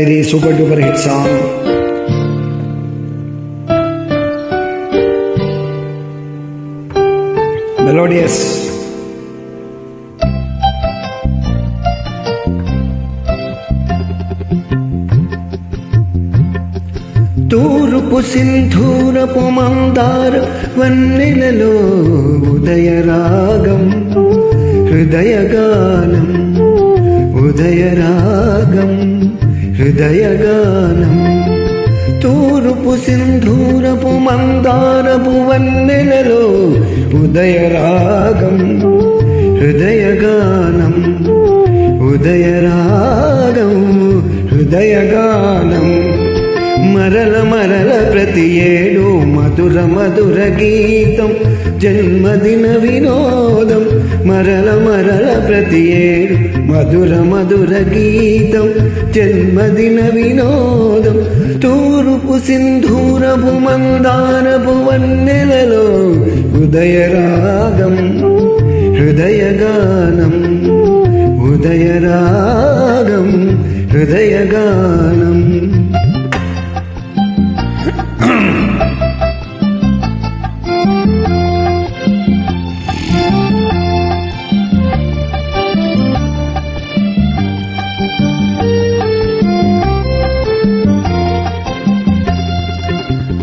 ఇది super duper hit song. Melodious. తూర్పు సింధూరపు మందార వన్నెలలో ఉదయ రాగం హృదయగానం ఉదయరాగం హృదయగానం. తూర్పు సింధూరపు మందారపు వన్నెలలో ఉదయరాగం హృదయగానం ఉదయరాగం హృదయగానం. మరల మరల ప్రతి ఏడు మధుర మధుర గీతం జన్మదిన వినోదం. మరల మరల ప్రతి ఏడు మధుర మధుర గీతం జన్మదిన వినోదం. తూర్పు సింధూరపు మందారపు వన్నెలలో ఉదయరాగం హృదయగానం ఉదయరాగం హృదయగానం.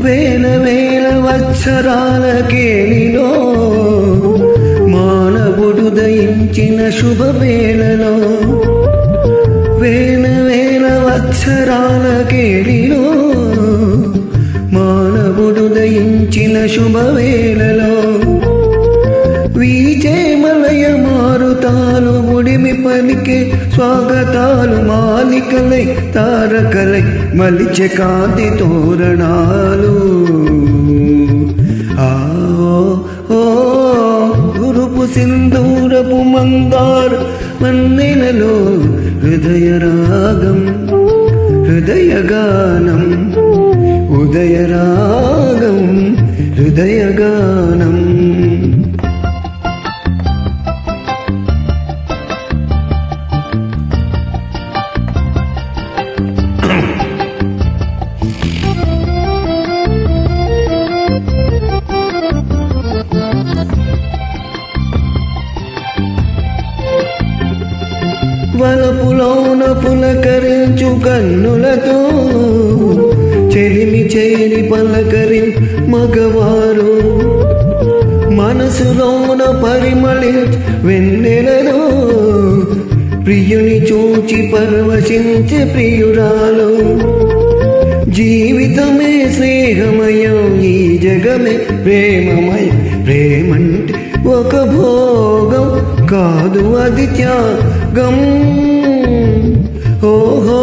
వేల వేల వత్సరాల కేలిలో మానవుడు దయించిన శుభవేళలో. వేల వేల వత్సరాల కేలిలో మానవుడు దయించిన శుభవేళలో. వీచే మలయ మారుతాలు ఉడిమి పలికే స్వాగతాలు మాలికలై తారకలై మలిచె కాంతి తోరణాలు. తూర్పు సింధూరపు మందార వన్నెలలో హృదయరాగం హృదయగానం ఉదయరాగం హృదయగానం. వలపులోన పులకరించు కన్నులతో చెలిమి చేరి పలకరి మగవారు. మనసులోన పరిమళించు వెన్నెలలో ప్రియుని చూచి పరవశించే ప్రియురాలు. జీవితమే స్నేహమయం ఈ జగమే ప్రేమమయం. ప్రేమంటే ఒక భోగం కాదు అది త్యాగం. ఓహో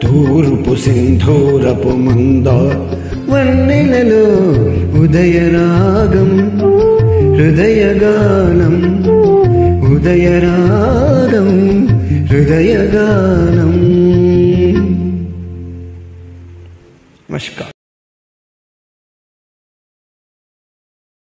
తూర్పు సింధూరపు మందార వన్నెలలో ఉదయరాగం హృదయగానం ఉదయరాగం హృదయగానం. నమస్కారం.